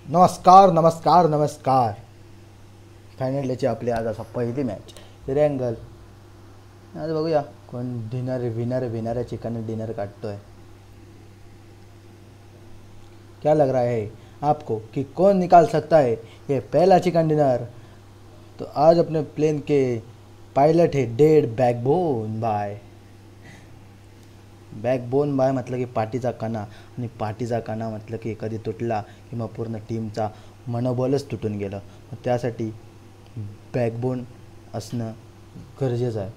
नमस्कार नमस्कार नमस्कार. फायनलची आपली आज असा पहिली मॅच तिरंगल. आज बघूया कोण विनर चिकन डिनर काटतोय. क्या लग रहा है आपको कि कौन निकाल सकता है ये पहला चिकन डिनर? तो आज अपने प्लेन के पायलट है डेड बॅकबोन बाय. बॅकबोन बाय म्हटलं की पाठीचा कणा, आणि पाठीचा कणा म्हटलं की कधी तुटला की मग पूर्ण टीमचा मनोबलच तुटून गेलं. मग त्यासाठी बॅकबोन असणं गरजेचं आहे.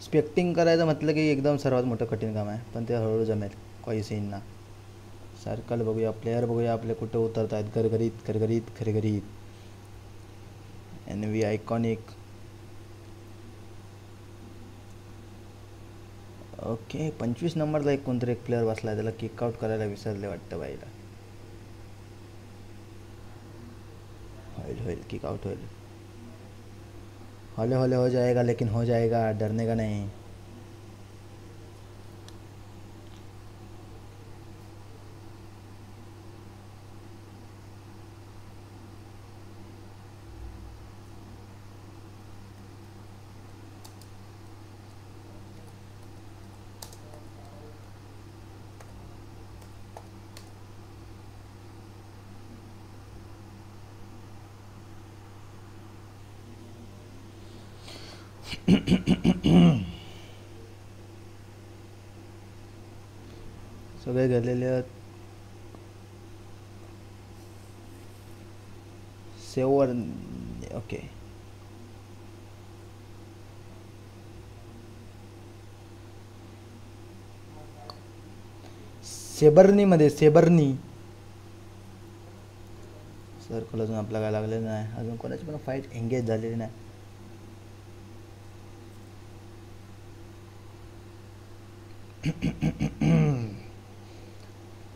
स्पेक्टिंग करायचं म्हटलं की एकदम सर्वात मोठं कठीण काम आहे, पण ते हळूहळू जमेल. काही सीन ना. सर्कल बघूया, प्लेयर बघूया आपले कुठे उतरत आहेत. गरगरीत एन व्ही आयकॉनिक. ओके 25 नंबरला एक कोणतरी एक प्लेअर बसला आहे, त्याला किकआउट करायला विसरले वाटतं बाईला. होईल किकआउट होईल. हौले हो जाएगा, लेकिन हो जाएगा, डरने का नहीं. सगळे गेलेले आहेत. Saver okay. सेबर्नी सर्कल अजून आपला काय लागलेलं नाही. अजून कोणाची पण फाईट एंगेज झालेली नाही.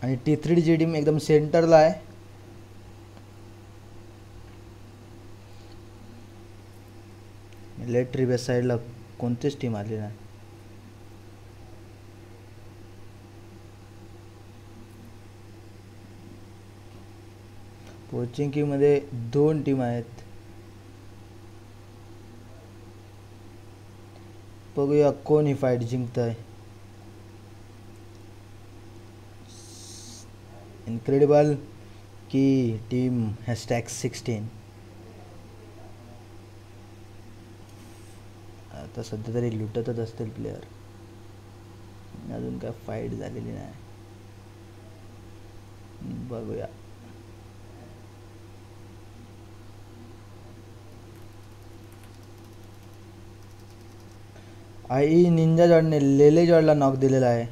आणि T3 जी टीम एकदम सेंटरला आहे. लेट रिबेस साईडला कोणतीच टीम आली नाही. पोचिंकीमध्ये 2 टीम आहेत. बघूया कोण ही फाईट जिंकतंय. इनक्रेडिबल की टीम #16. आता सध्या तरी लुटतच असतील प्लेयर. अजून काय फाईट झालेली नाही. बघूया. आई निंजा जॉर्डने लेले जॉर्डला नॉक दिलेला आहे.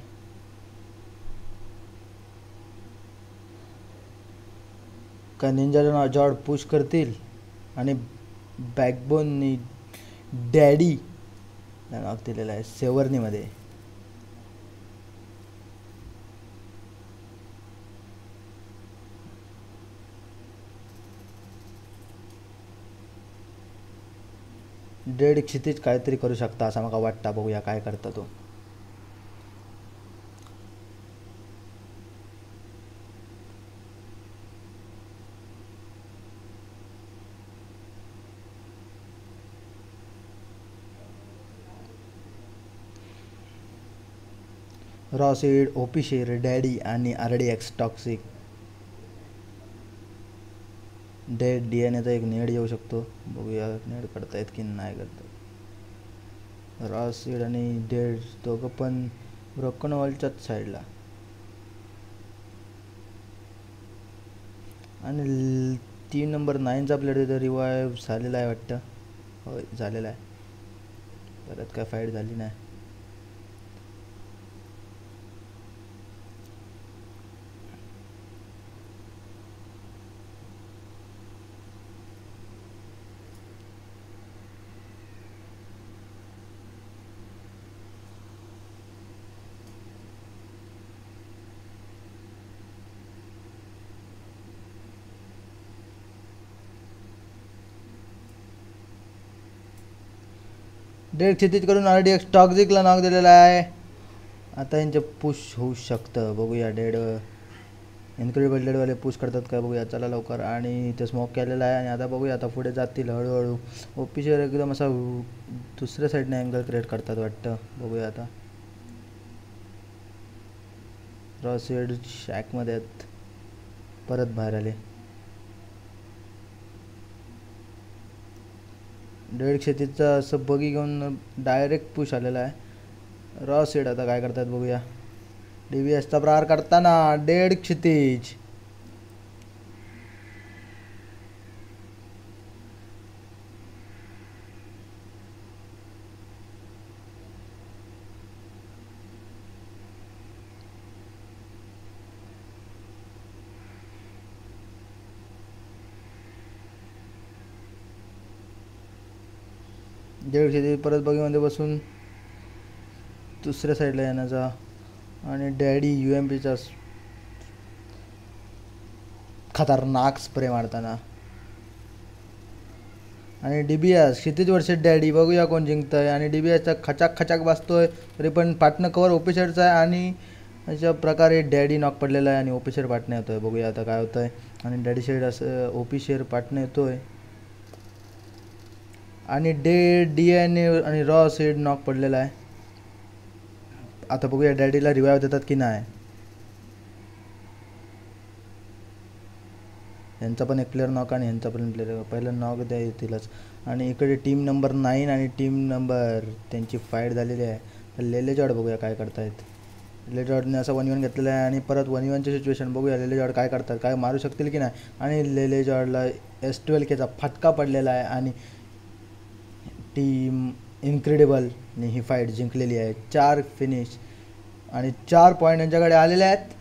का निंजा जॉर्ड पुश करतील आणि बॅकबोननी डॅडी नॉक दिलेला आहे सेवर्नीमध्ये. डेड क्षितिज काहीतरी करू शकता असं मला वाटतं. बघूया काय करता तो. रॉसिड, ओपी शेर, डॅडी आणि RDX टॉक्सिक. डेड DNAचा एक नेड येऊ शकतो. बघूया नेड करतायत की नाही करतात. रॉसिड आणि डेड दोघं पण ब्रोकन वॉलच्याच साईडला. आणि 3 नंबर 9चा प्लेअर तिथं रिवाईव्ह झालेला आहे वाटतं. होय झालेला आहे. परत काय फाईट झाली नाही. डेड क्षितिज करून RDX टॉक्सिकला नॉक दिलेला आहे. आता यांचे पुश होऊ शकतं, बघूया. डेड इनक्रेडिबल डेडवाले पुश करतात काय बघूया. चला लवकर. आणि इथे स्मोक केलेला आहे आणि आता बघूया आता पुढे जातील हळूहळू. ओपीसीवर एकदम असा दुसऱ्या साईडने अँगल क्रिएट करतात वाटतं, बघूया आता. रॉसेड शॅकमध्ये आहेत, परत बाहेर आले. डेड क्षितिजचा असं बगी घेऊन डायरेक्ट पुश आलेला आहे. रॉसेड आता काय करतात बघूया. DBSचा प्रहार करताना डेड क्षितिज. डेड क्षितिज परत बगीमध्ये बसून दुसऱ्या साईडला येण्याचा. आणि डॅडी UMPचा खतरनाक स्प्रे मारताना. आणि DBS क्षितिज वर्सेस डॅडी, बघूया कोण जिंकतंय. आणि DBSचा खचाक खचाक बसतोय तरी पण पाटणं कवर ओपीशेडचा आहे. आणि अशा प्रकारे डॅडी नॉक पडलेला आहे आणि ओपीशेड पाटणं येतोय, बघूया आता काय होतंय. आणि डॅडी शेड असं ओपीशेड पाटणं येतोय. आणि DNA आणि रॉ शेड नॉक पडलेला आहे. आता बघूया डॅडीला रिवाइव देतात की नाही. यांचा पण एक प्लेअर नॉक आणि यांचा पण प्लेअर पहिलं नॉक द्या येतीलच. आणि इकडे टीम नंबर 9 आणि टीम नंबर त्यांची फाईट झालेली आहे. लेलेजॉड बघूया काय करतायत. लेलेजॉडने असं 1v1 घेतलेलं आहे आणि परत 1v1ची सिच्युएशन बघूया. लेलेजॉड काय करतात, काय मारू शकतील की नाही. आणि लेलेजॉडला S12Kचा फटका पडलेला आहे आणि टीम इनक्रेडिबलने ही फाईट जिंकलेली आहे. 4 फिनिश आणि 4 पॉईंट यांच्याकडे आलेले आहेत.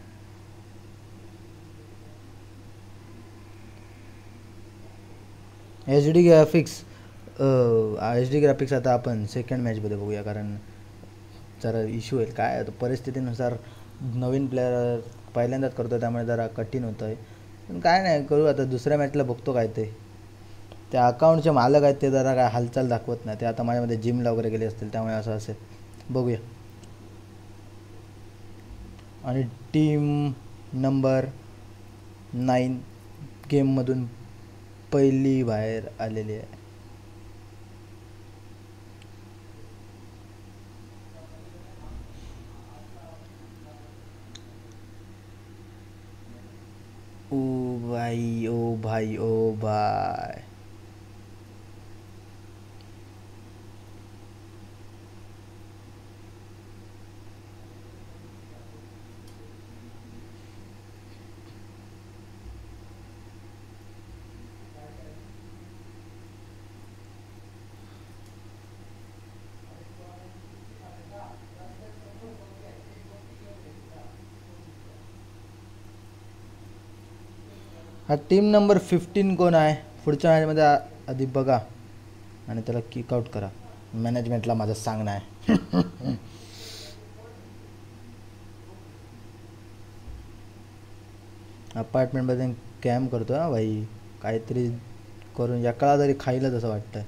HD ग्राफिक्स आता आपण सेकंड मॅचमध्ये बघूया, कारण जरा इश्यू आहे. काय आता परिस्थितीनुसार नवीन प्लेअर पहिल्यांदाच करतो त्यामुळे जरा कठीण होतं आहे. पण काय नाही, करू आता. दुसऱ्या मॅचला बघतो काय ते. त्या अकाउंटचे मालक आहेत ते जरा काय हालचाल दाखवत नाही. ते आता माझ्यामध्ये जिमला वगैरे गेले असतील त्यामुळे असं असेल, बघूया. आणि टीम नंबर 9 गेममधून पहिली बाहेर आलेली आहे. ओ भाई ओ भाई ओ भाई. हा टीम नंबर 15 कोण आहे पुढच्या मॅचमध्ये आधी बघा आणि त्याला किकआउट करा. मॅनेजमेंटला माझं सांगणं आहे. अपार्टमेंटमध्ये कॅम्प करतो हा भाई, काहीतरी करून एकाला तरी खायला तसं वाटतं.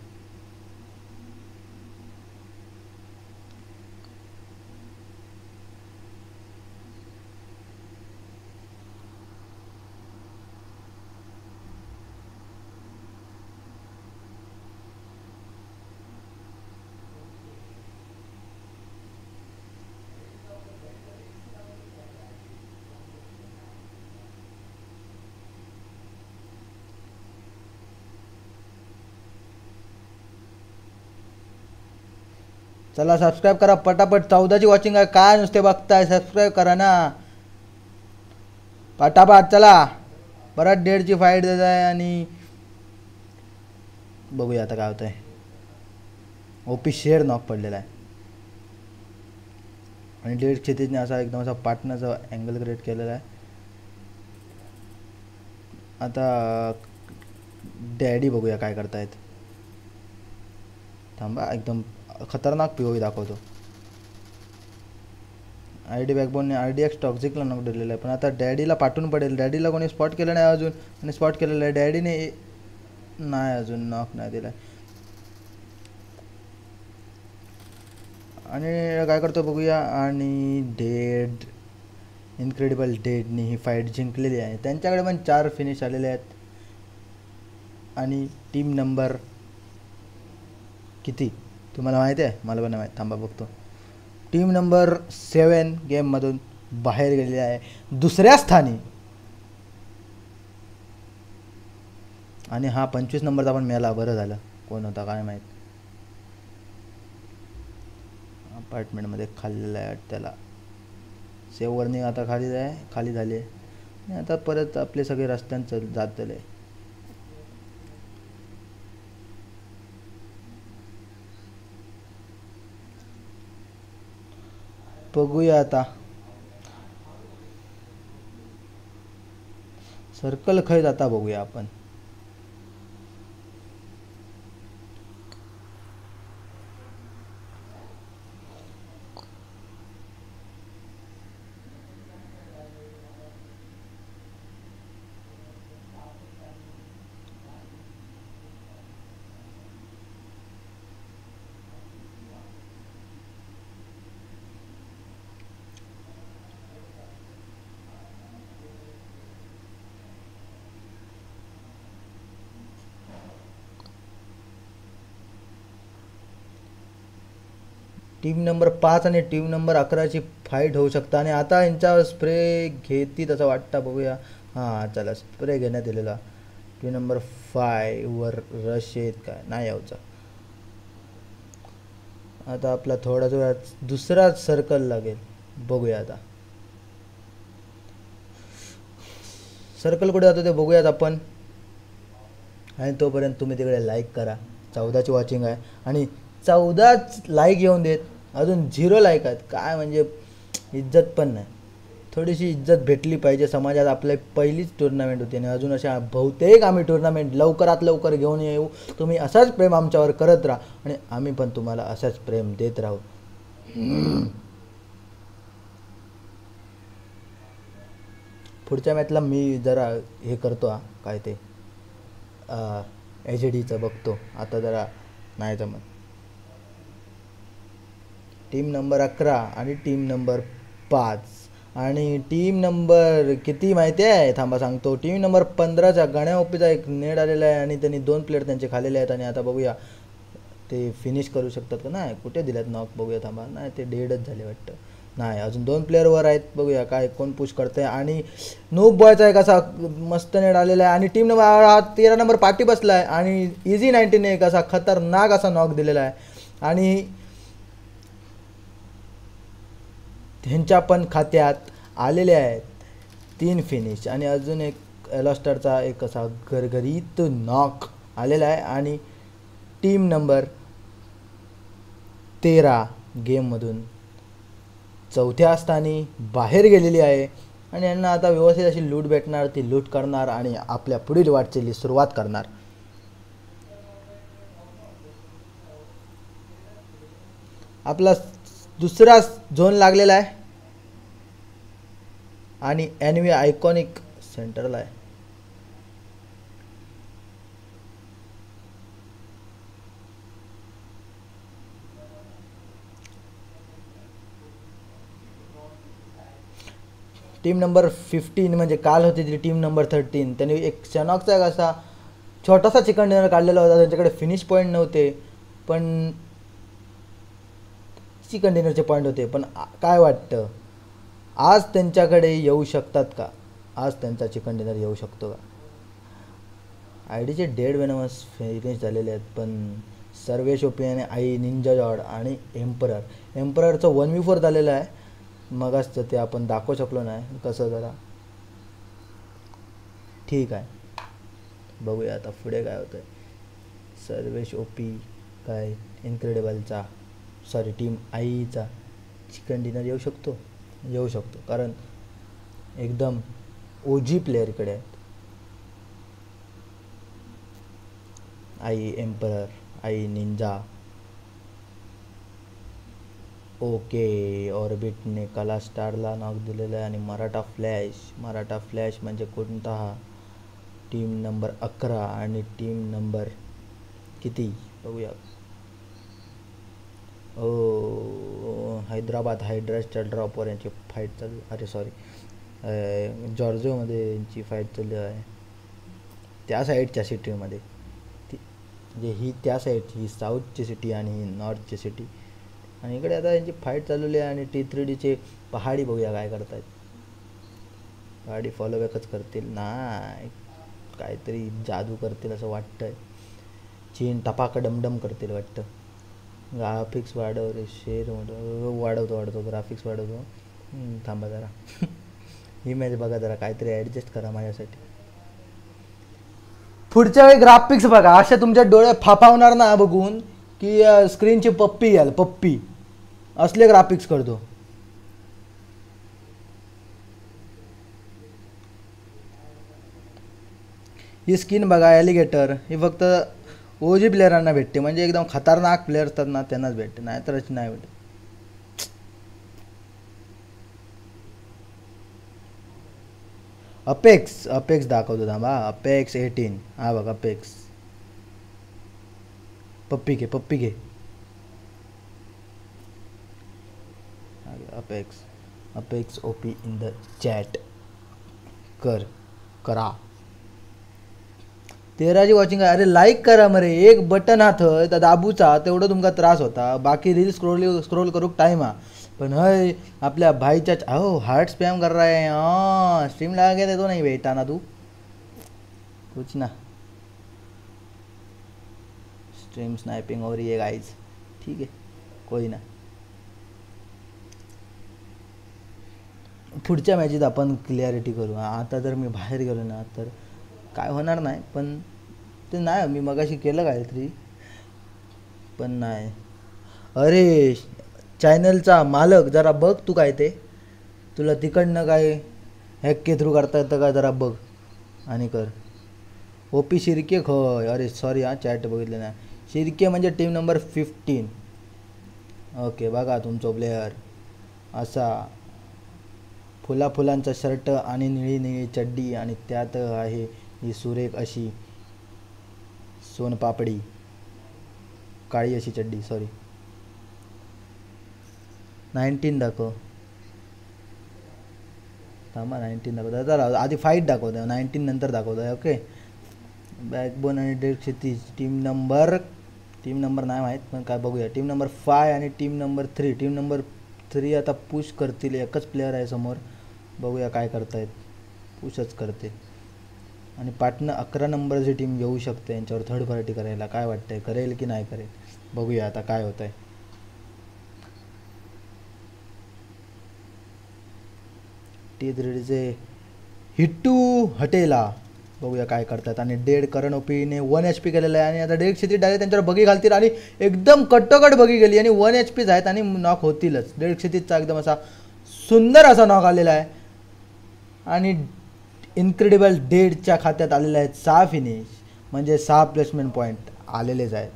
चला सबस्क्राईब करा पटापट. 14ची वॉचिंग आहे, काय नुसते बघताय. सबस्क्राईब करा ना पटापट. चला परत 1.5ची फाईट देत आहे आणि बघूया आता काय होत आहे. ओपी शेर नॉक पडलेला आहे आणि 1.5 क्षितिजने असा एकदम असा पाटण्याचा अँगल क्रिएट केलेला आहे. आता डॅडी बघूया काय करतायत. थांबा, एकदम खतरनाक POV दाखवतो. ID बॅकबोनने RDX टॉक्झिकला नॉक दिलेला आहे, पण आता डॅडीला पाठवून पडेल. डॅडीला कोणी स्पॉट केलं नाही अजून आणि स्पॉट केलेलं आहे. डॅडीने नाही अजून नॉक नाही दिला. आणि काय करतो बघूया. आणि डेड, इनक्रेडिबल डेडनी ही फाईट जिंकलेली आहे. त्यांच्याकडे पण 4 फिनिश आलेले आहेत. आणि टीम नंबर किती तुम्हाला माहिती आहे? मला पण नाही माहीत, थांबा बघतो. टीम नंबर 7 गेममधून बाहेर गेलेली आहे, दुसऱ्या स्थानी. आणि हा 25 नंबरचा पण मेला, बरं झालं. कोण होता काय माहीत. अपार्टमेंटमध्ये खाल्लेला आहे त्याला. सेववरनी आता खाली झाली आहे. आणि आता परत आपले सगळे रस्त्यांचं जात झाले. बघूया आता सर्कल खय जाता, बघूया आपण. टीम नंबर 5 आणि टीम नंबर 11ची फाईट होऊ शकता. आणि आता यांचा स्प्रे घेती तसं वाटतं, बघूया. हां चला, स्प्रे घेण्यात दिलेला. टीम नंबर 5 वर रश येत काय नाही यावचा. आता आपला थोड्याच वेळात दुसरा सर्कल लागेल, बघूया आता. सर्कल कुठे जातो ते बघूयात आपण. आणि तोपर्यंत तुम्ही तिकडे लाईक करा. 14ची वॉचिंग आहे आणि 14च लाईक येऊन देत, अजून 0 लाईक आहेत. काय म्हणजे इज्जत पण नाही. थोडीशी इज्जत भेटली पाहिजे समाजात. आपली पहिलीच टुर्नामेंट होती आणि अजून अशा बहुतेक आम्ही टुर्नामेंट लवकरात लवकर घेऊन येऊ. तुम्ही असाच प्रेम आमच्यावर करत राहा आणि आम्ही पण तुम्हाला असाच प्रेम देत राहू. पुढच्या मॅचला मी जरा हे करतो, काय ते HD बघतो. आता जरा नाही जमत. टीम नंबर 11 आणि टीम नंबर 5. आणि टीम नंबर किती माहिती आहे? थांबा सांगतो. टीम नंबर 15च्या गण्या ओपीचा एक नेड आलेला आहे आणि त्यांनी 2 प्लेयर त्यांचे खाल्लेले आहेत. आणि आता बघूया ते फिनिश करू शकतात का नाही. कुठे दिल्यात नॉक, बघूया थांबा. नाही, ते डेडच झाले वाटतं. नाही, अजून 2 प्लेयर वर आहेत. बघूया काय कोण पुश करते. आणि नूब बॉयचा एक असा मस्त नेड आलेला आहे. आणि टीम नंबर 13 नंबर पाठी बसला आहे. आणि इझी 19ने एक असा खतरनाक असा नॉक दिलेला आहे. आणि ह्यांच्या पण खात्यात आलेले आहेत 3 फिनिश. आणि अजून एक एलॉस्टरचा एक असा गरगरीत नॉक आलेला आहे. आणि टीम नंबर 13 गेममधून 4थ्या स्थानी बाहेर गेलेली आहे. आणि यांना आता व्यवस्थित अशी लूट भेटणार, ती लूट करणार आणि आपल्या पुढील वाटचाली सुरुवात करणार. आपला दुसरा झोन लागलेला आहे आणि एनवी आयकॉनिक सेंटरला आहे. टीम नंबर 15 म्हणजे काल होती ती टीम नंबर 13. त्यांनी एक शनॉकचा एक असा छोटासा चिकन डिनर काढलेला होता. त्यांच्याकडे फिनिश पॉईंट नव्हते, पण चिकन डिनरचे पॉईंट होते. पण काय वाटतं, आज त्यांच्याकडे येऊ शकतात का? आज त्यांचा चिकन डिनर येऊ शकतो का? आयडीचे डेड वेनमस फिनिश झालेले आहेत, पण सर्वेश ओपी आई निंजा जॉर्ड आणि एम्पररचं 1v4 झालेलं आहे. मगाच ते आपण दाखवू शकलो नाही कसं. जरा ठीक आहे, बघूया आता पुढे काय होतं. सर्वेश ओपी काय इनक्रेडिबलचा टीम आईचा चिकन डिनर येऊ शकतो कारण एकदम OG प्लेयर इकडे आहेत. आई एम्परर, आई निंजा. ओके, ऑर्बिटने कला स्टारला नॉक दिलेला आहे. आणि मराठा फ्लॅश म्हणजे कोणता हा? टीम नंबर 11 आणि टीम नंबर किती बघूया. हैदराबाद हायड्रासच्या ड्रॉपवर यांची फाईट चालू, अरे सॉरी जॉर्जियामध्ये यांची फाईट चालू आहे, त्या साईडच्या सिटीमध्ये. ती म्हणजे ही त्या साईडची, ही साऊथची सिटी आणि ही नॉर्थची सिटी. आणि इकडे आता यांची फाईट चालवली आहे. आणि T3Dचे पहाडी बघूया काय करतायत. पहाडी फॉलोबॅकच करतील नाही, काहीतरी जादू करतील असं वाटतंय. चीन टपाक डमडम करतील वाटतं. ग्राफिक्स वाढव रे, शेअर वाढवतो ग्राफिक्स वाढवतो. थांबा जरा ही मॅच बघा जरा, काहीतरी ॲडजस्ट करा माझ्यासाठी. पुढच्या वेळी ग्राफिक्स बघा, अशा तुमच्या डोळे फाफावणार ना बघून की स्क्रीनची पप्पी याल, पप्पी असले ग्राफिक्स करतो. ही स्किन बघा ॲलिगेटर, ही फक्त ओजी प्लेयरांना भेटते, म्हणजे एकदम खतरनाक प्लेयर असतात ना त्यांनाच भेटते, नाहीतर अशी नाही भेटते. अपेक्स दाखवतो थांबा. अपेक्स 18, हा बघ अपेक्स. पप्पी घे apex OP in the chat करा. 13ची वॉचिंग आहे. अरे लाईक करा मरे, एक बटन हा थंय त्या दाबूचा, तेवढं तुमका त्रास होता. बाकी रील स्क्रोल करूक टाईम हा. पण हय आपल्या भाईच्या हार्ट स्पॅम कर रहा है. हाँ स्ट्रीम लगा के देतो नहीं बेटा ना तू कुछ ना. स्ट्रीम स्नाइपिंग हो रही है गाइस, ठीक है कोई ना. पुढच्या मॅचेत आपण क्लिअरिटी करू. आता जर मी बाहेर गेलो ना तर काय होणार नाही, पण ते नाही मी मगाशी केलं काहीतरी, पण नाही. अरे चॅनलचा मालक जरा बघ तू काय ते, तुला तिकडनं काय हॅक के थ्रू करता येतं का जरा बघ आणि कर. ओपी शिर्के खय, अरे सॉरी हा चॅट बघितलं नाही. शिर्के म्हणजे टीम नंबर 15. ओके बघा तुमचा प्लेयर असा फुलांचा शर्ट आणि निळी चड्डी, आणि त्यात आहे ही सुरेख अशी सोनपापडी काळी अशी चड्डी. सॉरी 19 दाखव, थांबा 19 दाखवतो. जरा आधी फाईट दाखवतो, 19 नंतर दाखवतो. ओके बॅकबोन आणि डेड क्षितिज टीम नंबर नाही माहीत, पण काय बघूया. टीम नंबर 5 आणि टीम नंबर 3. टीम नंबर 3 आता पुश करतील, एकच प्लेअर आहे समोर, बघूया काय करतायत. पुशच करते. आणि पाटणं 11 नंबरची टीम येऊ शकते यांच्यावर थर्ड पार्टी करायला. काय वाटतंय, करेल की नाही करेल, बघूया आता काय होत आहे. T3Dचे हिट्टू हटेला, बघूया काय करतात. आणि डेड करण ओपीने 1 HP केलेला आहे. आणि आता डेड क्षितिज डायरेक्ट त्यांच्यावर बगी घालतील, आणि एकदम कट्टोकट बगी गेली आणि 1 HP आहेत आणि नॉक होतीलच. डेड क्षितिजचा एकदम असा सुंदर असा नॉक आलेला आहे. आणि इनक्रेडिबल डेडच्या खात्यात आलेले आहेत 6 फिनिश, म्हणजे 6 प्लेसमेंट पॉईंट आलेलेच आहेत.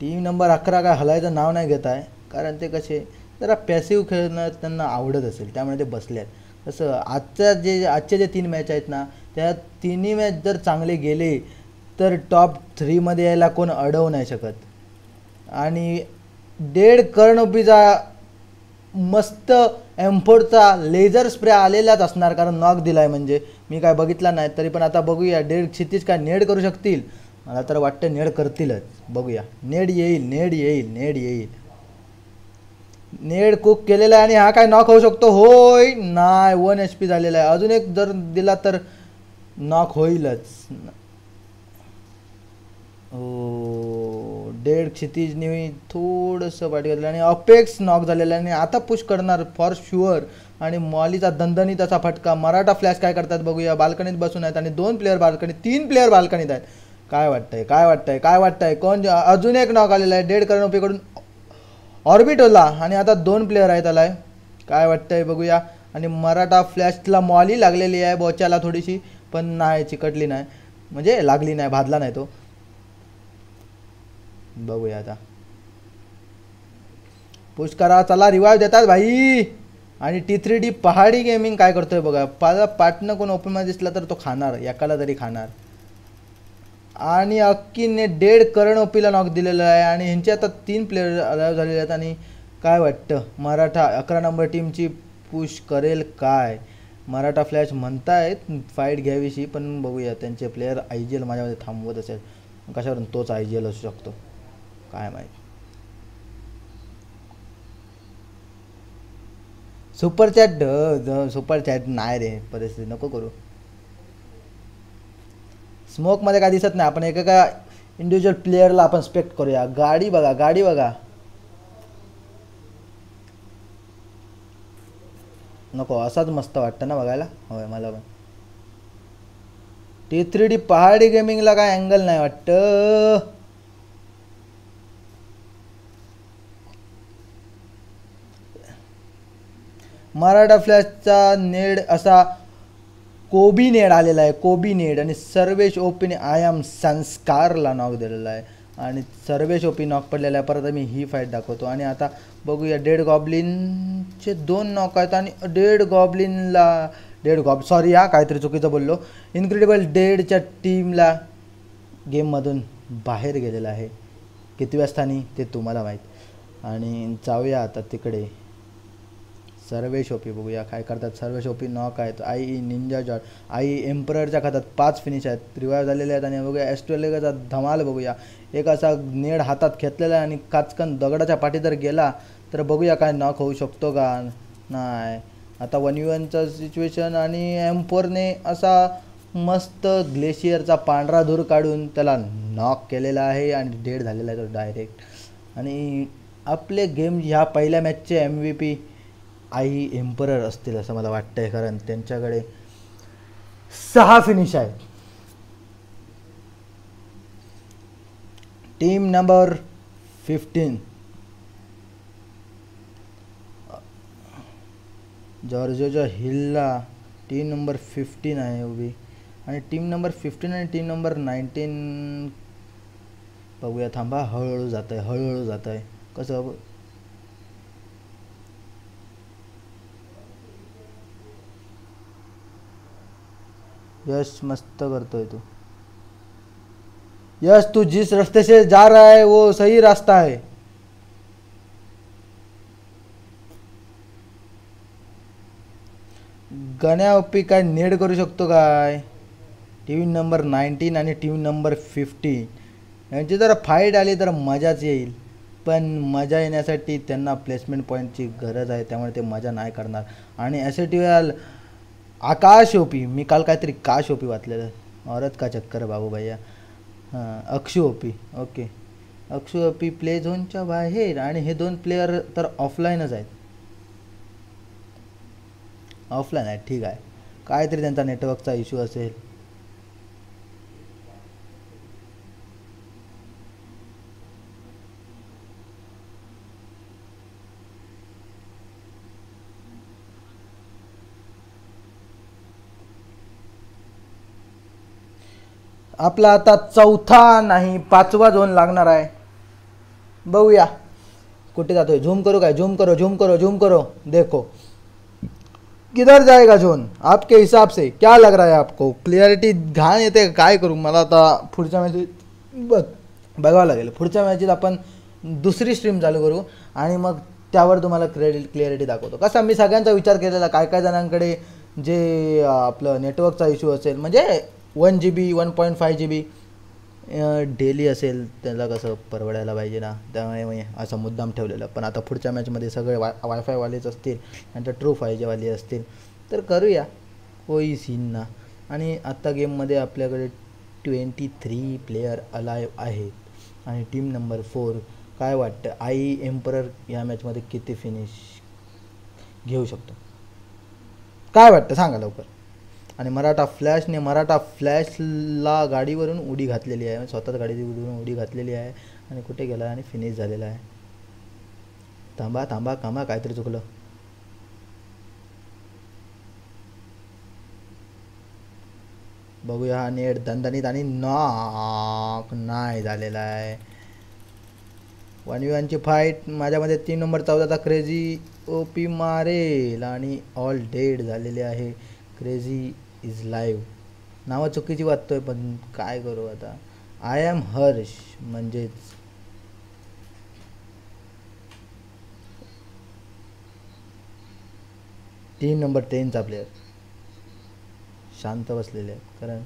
टीम नंबर 11 काय हलायचं नाव नाही घेत आहे, कारण ते कसे जरा पॅसिव्ह खेळणं त्यांना आवडत असेल, त्यामुळे ते बसले आहेत. तसं आजचे जे 3 मॅच आहेत ना, त्या तिन्ही मॅच जर चांगले गेले तर टॉप 3 मध्ये यायला कोण अडवू नाही शकत. आणि डेड कर्णोपीचा मस्त M4चा लेझर स्प्रे आलेलाच असणार, कारण नॉक दिलाय. म्हणजे मी काय बघितला नाही तरी, पण आता बघूया डेड क्षितिज काय नेड करू शकतील. मला तर वाटतं नेड करतीलच, बघूया. नेड येईल. नेड कुक केलेला आहे आणि हा काय नॉक होऊ शकतो. होय नाही, 1 HP झालेला आहे. अजून एक जर दिला तर नॉक होईलच. हो डेड क्षितिजने थोडंसं पाठी घातलं आणि अपेक्स नॉक झालेला आहे. आणि आता पुश करणार फॉर शुअर. आणि मॉलीचा दणदणीत असा फटका. मराठा फ्लॅश काय करतात बघूया. बाल्कनीत बसून आहेत आणि 2 प्लेयर बाल्कनीत, 3 प्लेयर बाल्कनीत आहेत. काय वाटतंय कोण. अजून एक नॉक आलेला आहे डेड कर्णोपीकडून ऑर्बिटोला. आणि आता 2 प्लेयर आहेत आलाय. काय वाटतंय बघूया. आणि मराठा फ्लॅशला मॉली लागलेली आहे बोच्याला थोडीशी, पण नाही चिकटली नाही, म्हणजे लागली नाही, भाजला नाही तो. बघूया आता. पुश करा, चला रिवाइव देतात भाई. आणि T3D पहाडी गेमिंग काय करतोय बघा. पार्टनर कोण ओपन मध्ये दिसला तर तो खाणार, एकाला तरी खाणार. आणि अक्कीने डेड करण ओपीला नॉक दिलेला आहे आणि ह्यांचे आता 3 प्लेयर अलाइव झालेले आहेत. आणि काय वाटतं मराठा 11 नंबर टीमची पुश करेल काय? मराठा फ्लॅश म्हणतायत फाईट घ्यावीशी, पण बघूया त्यांचे प्लेयर IGL माझ्यामध्ये थांबवत असेल, कशावरून तोच IGL असू शकतो काय माहिती. सुपर चॅट नाही रे, परिस्थिती नको करू. स्मोकमध्ये काय दिसत नाही, आपण एका इंडिव्हिज्युअल प्लेअरला आपण स्पेक्ट करूया. गाडी बघा नको, असाच मस्त वाटतं ना बघायला. होय मला पण. T3D पहाडी गेमिंगला काय अँगल नाही वाटतं. मराठा फ्लॅशचा नेड असा कोबी नेड आलेला आहे, कोबी नेड. आणि सर्वेश ओपीने आय एम संस्कारला नॉक दिलेला आहे आणि सर्वेश ओपी नॉक पडलेला आहे. परत मी ही फाईट दाखवतो आणि आता बघूया. डेड गॉब्लिनचे 2 नॉक आहेत आणि सॉरी काहीतरी चुकीचं बोललो. इनक्रेडिबल डेडच्या टीमला गेममधून बाहेर गेलेला आहे. कितव्या स्थानी ते तुम्हाला माहीत. आणि जाऊया आता तिकडे. सर्वेश ओपी बघूया काय करतात. सर्वेश ओपी नॉक आहेत. निंजा जॉट एम्पररच्या खात्यात 5 फिनिश आहेत, रिवाईव्ह झालेले आहेत. आणि बघूया ॲस्ट्रोलेगाचा धमाल बघूया. एक असा नेड हातात घेतलेला आहे आणि काचकन दगडाच्या पाठी जर गेला तर बघूया काय नॉक होऊ शकतो का नाही. आता 1v1चं सिच्युएशन आणि M4ने असा मस्त ग्लेशियरचा पांढरा धूर काढून त्याला नॉक केलेला आहे आणि डेड झालेला आहे तो डायरेक्ट. आणि आपले गेम ह्या पहिल्या मॅचचे MVP एम्परर असतील असं मला वाटतंय, कारण त्यांच्याकडे 6 फिनिश आहेत. टीम नंबर 15 जॉर्जिया हिलला टीम नंबर 15 आहे उभी. आणि टीम नंबर 15 आणि टीम नंबर 19 बघूया. थांबा, हळूहळू जात आहे कसं. यश मस्त करतोय तू. यश तू जिस रास्ते से जा रहा है वो सही रास्ता है. गण्या ओपी काय नेड करू शकतो काय? टीम नंबर 19 आणि टीम नंबर 15 यांची जर फाईट आली तर मजाच येईल, पण मजा येण्यासाठी त्यांना प्लेसमेंट पॉईंटची गरज आहे, त्यामुळे ते मजा नाही करणार. आणि ॲसेटिव्हल आकाश ओपी, मी काल काहीतरी काश ओपी वाचलेलं, औरत का चक्कर बाबू भैया. हां, Akshu OP. Okay, Akshu OP play झोनच्या बाहेर. आणि हे 2 प्लेयर तर ऑफलाईनच आहेत. ऑफलाईन आहे, ठीक आहे. काहीतरी त्यांचा नेटवर्कचा इश्यू असेल. आपला आता 4था नाही 5वा झोन लागणार आहे. बघूया कुठे जातोय. झूम करो काय? झूम करो. देखो किधर जाएगा झोन आपके हिसाब से, क्या लग रहा है आपको? क्लियरिटी घाण येते काय करू. मला आता पुढच्या मॅचेत बघावं लागेल. पुढच्या मॅचेत आपण दुसरी स्ट्रीम चालू करू आणि मग त्यावर तुम्हाला क्लिअरिटी दाखवतो. कसा मी सगळ्यांचा विचार केलेला, काय जणांकडे जे आपलं नेटवर्कचा इश्यू असेल, म्हणजे 1 GB 1.5 GB डेली असेल, त्याला कसं परवडायला पाहिजे ना, त्यामुळे मी असं मुद्दाम ठेवलेलं. पण आता पुढच्या मॅचमध्ये सगळे वायफायवालेच असतील, नंतर ट्रू 5Gवाले असतील, तर करूया, कोई सीन ना. आणि आत्ता गेममध्ये आपल्याकडे 23 प्लेयर अलाइव आहेत. आणि टीम नंबर 4 काय वाटतं एम्परर या मॅचमध्ये किती फिनिश घेऊ शकतो, काय वाटतं सांगा लवकर. आणि मराठा फ्लॅशला गाडीवरून उडी घातलेली आहे, स्वतःच गाडीवरून उडी घातलेली आहे आणि कुठे गेला आणि फिनिश झालेला आहे. थांबा काहीतरी चुकलं. बघूया हा नेट दणदणीत आणि नॉक नाही झालेला आहे. 1v1ची फाईट माझ्यामध्ये 3 नंबर 14चा क्रेझी ओपी मारेल आणि ऑल डेड झालेले आहे. क्रेझी इज लाईव्ह नावं चुकीची वाटतोय, पण काय करू आता. आय एम हर्ष म्हणजेच टीम नंबर 10चा प्लेयर शांत बसलेले आहेत, कारण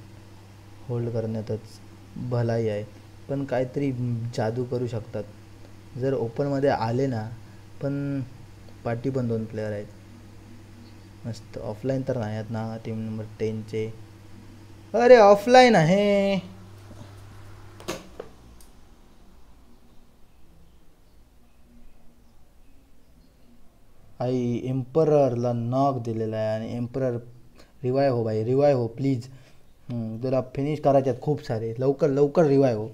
होल्ड करण्यातच भलाई आहे. पण काहीतरी जादू करू शकतात जर ओपनमध्ये आले ना. पण पाठी पण 2 प्लेयर आहेत मस्त. ऑफलाईन तर नाही आहेत ना टीम नंबर 10चे. अरे ऑफलाईन आहे. आई एम्पररला नॉक दिलेला आहे आणि एम्परर रिवाय हो भाई, रिवाय हो प्लीज. तुला फिनिश करायचे आहेत खूप सारे, लवकर लवकर रिवाय हो.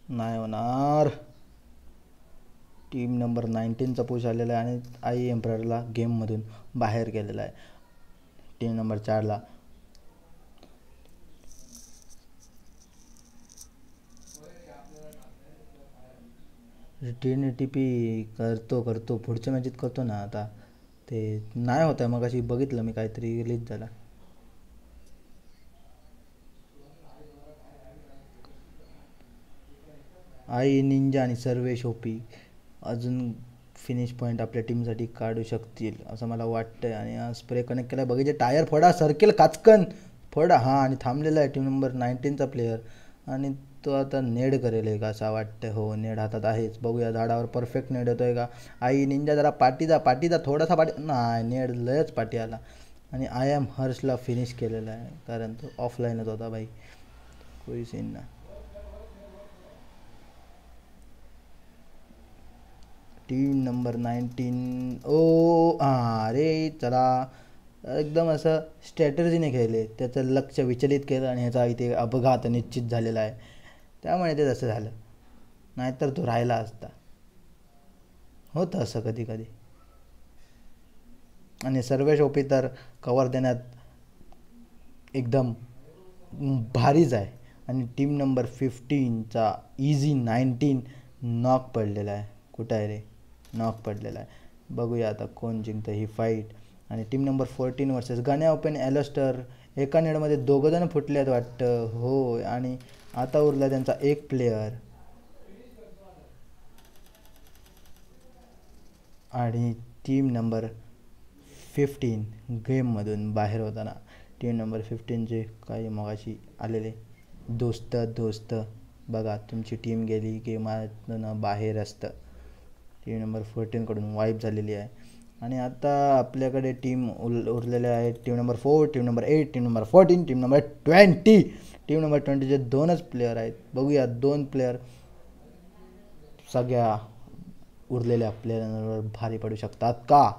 नाही होणार. टीम नंबर 19चा पुश आलेला आहे आणि आई एम्पररला गेममधून बाहेर गेलेला आहे. टीम नंबर 4ला TNTP करतो पुढच्या मॅचेत करतो ना. आता ते नाही होत आहे. मग अशी बघितलं मी काहीतरी रिलीज झाला. आई निंजा आणि सर्वेश ओपी अजून फिनिश पॉईंट आपल्या टीमसाठी काढू शकतील असं मला वाटतं. आणि स्प्रे कनेक्ट केला, बघितले टायर फोडा, सर्कल काचकन फोडा. हां, आणि थांबलेला आहे टीम नंबर 19चा प्लेयर आणि तो आता नेड करेल का असं वाटतं. हो, नेड हातात आहेच. बघूया झाडावर परफेक्ट नेड येतोय का. आई निंजा जरा पाठीचा थोडासा नाही, नेड लयच पाठी आला आणि आय एम हर्षला फिनिश केलेला आहे, कारण तो ऑफलाईनच होता भाई. कोई सीन ना. टीम नंबर 19 ओ रे चला. एकदम असं स्ट्रॅटर्जीने खेळले, त्याचं लक्ष विचलित केलं आणि ह्याचा इथे अपघात निश्चित झालेला आहे. त्यामुळे ते तसं झालं, नाहीतर तो राहिला असता. होतं असं कधी कधी. आणि सर्वेश ओपी तर कवर देण्यात एकदम भारीच आहे. आणि टीम नंबर 15चा इझी 19 नॉक पडलेला आहे. कुठं आहे रे, नॉक पडलेला आहे. बघूया आता कोण जिंकतं ही फाईट. आणि टीम नंबर 14 वर्सेस गण्या ओपन ॲलोस्टर. एका नेडमध्ये 2 जण फुटले आहेत वाटतं. हो, आणि आता उरला त्यांचा एक प्लेयर. आणि टीम नंबर 15 गेममधून बाहेर होताना टीम नंबर 15चे काही मगाशी आलेले दोस्त बघा, तुमची टीम गेली गेमातून बाहेर असतं. टीम नंबर 14कडून वाईप झालेली आहे. आणि आता आपल्याकडे टीम उरलेल्या आहेत team number 4, team number 8, team number 14, team number 20. Team number 20चे 2च प्लेयर आहेत. बघूया 2 प्लेयर सगळ्या उरलेल्या प्लेयरांवर भारी पडू शकतात का.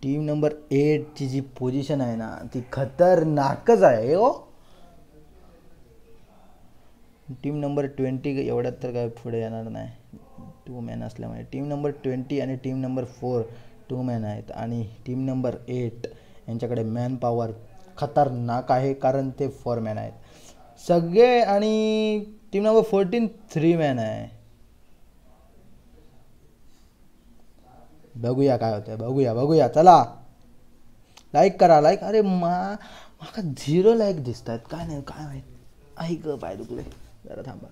टीम नंबर 8ची जी पोझिशन आहे ना ती खतरनाकच आहे हो. टीम नंबर 20 एवढ्यात तर काय पुढे येणार नाही, 2 मॅन असल्यामुळे. टीम नंबर 20 आणि टीम नंबर 4 2 मॅन आहेत. आणि टीम नंबर 8 यांच्याकडे मॅन पॉवर खतरनाक आहे, कारण ते 4 मॅन आहेत सगळे. आणि टीम नंबर 14 3 मॅन आहे. बघूया काय होतं, बघूया चला. लाईक करा, लाईक. अरे माका 0 लाईक दिसत आहेत, काय नाही काय माहीत. ऐक पाय दुखले, जरा थांबा.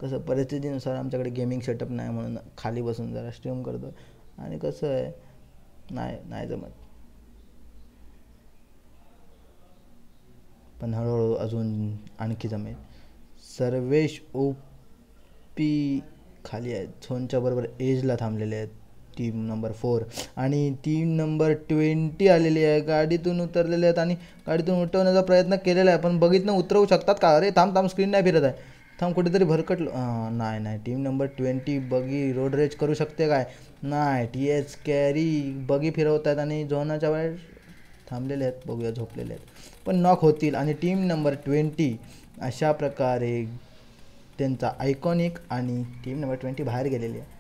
कसं परिस्थितीनुसार आमच्याकडे गेमिंग सेटअप नाही, म्हणून खाली बसून जरा स्ट्रीम करतो. आणि कसं आहे, नाही जमत. पण हळूहळू अजून आणखी जमेल. सर्वेश ओपी खाली आहेत, झोनच्या बरोबर एजला थांबलेले आहेत टीम नंबर 4. आणि टीम नंबर 20 आलेली आहे, गाडीतून उतरलेले आहेत आणि गाडीतून उठवण्याचा प्रयत्न केलेला आहे. पण बघितलं उतरवू शकतात का. अरे थांब, स्क्रीन नाही फिरत आहे. थांब, कुठेतरी भरकटलं. नाही, टीम नंबर 20 बगी रोड रेज करू शकते काय. नाही, TH कॅरी बगी फिरवत आहेत आणि झोनाच्या बाहेर थांबलेले आहेत. बघूया, झोपलेले आहेत पण नॉक होतील. आणि टीम नंबर 20 अशा प्रकारे त्यांचा आयकॉनिक आणि टीम नंबर 20 बाहेर गेलेली आहे.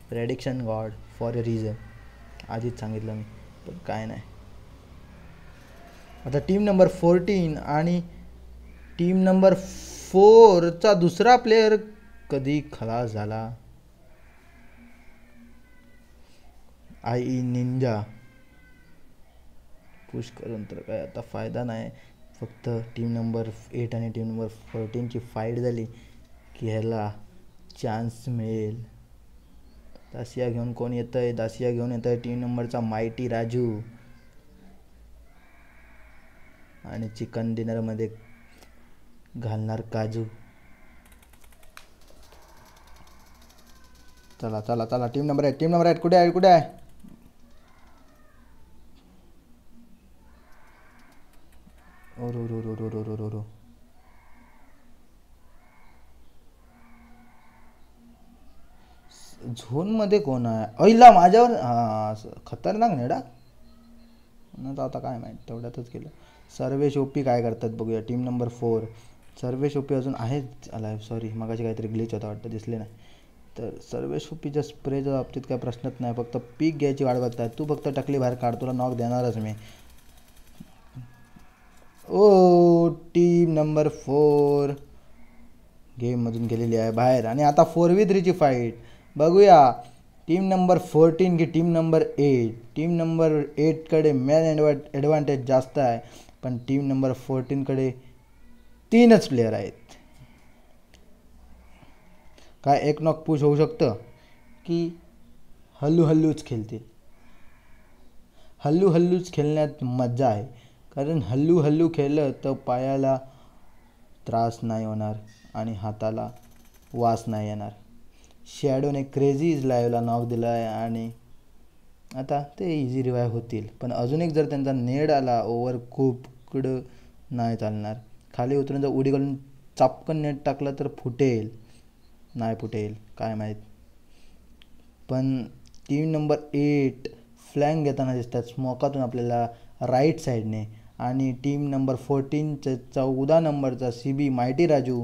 Prediction God for a reason, आधीच सांगितलं मी, पण काय नाही. आता टीम नंबर 14 आणि टीम नंबर 4चा दुसरा प्लेयर कधी खलास झाला. निंजा पुश करून तर काय आता फायदा नाही. फक्त टीम नंबर 8 आणि टीम नंबर 14ची फाईट झाली की ह्याला चान्स मिळेल. दासिया घेऊन कोण येतं आहे? दासिया घेऊन येतं आहे टीम नंबरचा मायटी राजू. आणि चिकन डिनरमध्ये घालणार काजू. चला चला चला टीम नंबर 8 कुठे आहे? ओ झोनमध्ये कोण आहे? ऐला माझ्यावर खतरनाक नेडा. आता काय माहीत तेवढ्यातच केलं. सर्वेश ओपी काय करतात बघूया. टीम नंबर 4 सर्वेश ओपी अजून आहेत आलाय. सॉरी मगाशी काहीतरी ग्लिच होता वाटतं, दिसले नाही. तर सर्वेश ओपीच्या स्प्रेच्या बाबतीत काय प्रश्नच नाही. फक्त पीक घ्यायची वाट बघताय. तू फक्त टकली बाहेर काढ, तुला नॉक देणारच मी. ओ टीम नंबर 4 गेममधून गेलेली आहे बाहेर. आणि आता 4v3ची फाईट बघूया. टीम नंबर 14 की टीम नंबर 8. टीम नंबर 8कडे मॅन ॲडव्हान्टेज जास्त आहे, पण टीम नंबर 14कडे 3च प्लेयर आहेत. काय एक नॉक पुश होऊ शकतं की हल्लूच खेळतील? हल्लूच खेळण्यात मजा आहे, कारण हल्लू खेळलं तर पायाला त्रास नाही होणार आणि हाताला वास नाही येणार. शॅडोने क्रेझीज लाईव्हला नॉक दिला आहे आणि आता ते इझी रिवाईव्ह होतील. पण अजून एक जर त्यांचा नेड आला ओव्हर खूपकडं नाही चालणार. खाली उतरून जर उडी घालून चापकन नेट टाकलं तर फुटेल, नाही फुटेल काय माहीत. पण टीम नंबर 8 फ्लँक घेताना दिसतात स्मोकातून आपल्याला राईट साईडने. आणि टीम नंबर 14चा 14 नंबरचा CB मायटी राजू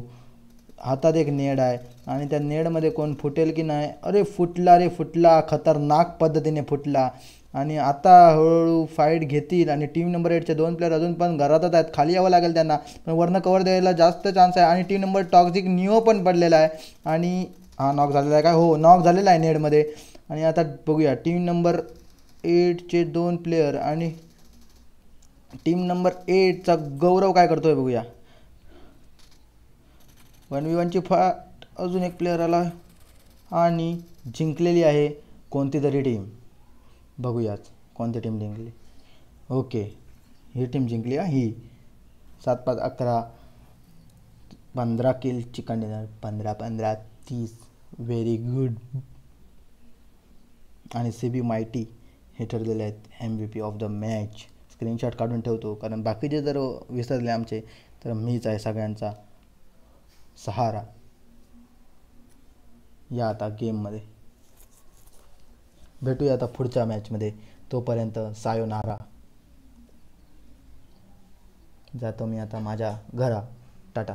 हातात एक नेड आहे आणि त्या नेडमध्ये कोण फुटेल की नाही. अरे फुटला खतरनाक पद्धतीने फुटला. आणि आता हळूहळू फाईट घेतील आणि टीम नंबर 8चे 2 प्लेयर अजून पण घरातच आहेत. खाली यावं लागेल त्यांना, पण वरनं कवर द्यायला जास्त चान्स आहे. आणि टीम नंबर टॉक्झिक निओ पण पडलेला आहे आणि हा नॉक झालेला आहे. काय हो नॉक झालेला आहे नेडमध्ये. आणि आता बघूया टीम नंबर 8चे 2 प्लेयर आणि टीम नंबर 8चा गौरव काय करतोय बघूया. 1v1ची फाट. अजून एक प्लेयर आला आणि जिंकलेली आहे कोणती तरी टीम. बघूयाच कोणती टीम जिंकली. ओके ही टीम जिंकली ही 7-5-11 15 किल चिकन डिनर. 15-15 30 very good. आणि CB मायटी हे ठरलेले आहेत MVP of the match. Screenshot काढून ठेवतो, कारण बाकीचे जर विसरले आमचे तर मीच आहे सगळ्यांचा सहारा या आता गेममध्ये. भेटूया आता पुढच्या मॅचमध्ये. तोपर्यंत सायोनारा. जातो मी आता माझ्या घरा. टाटा.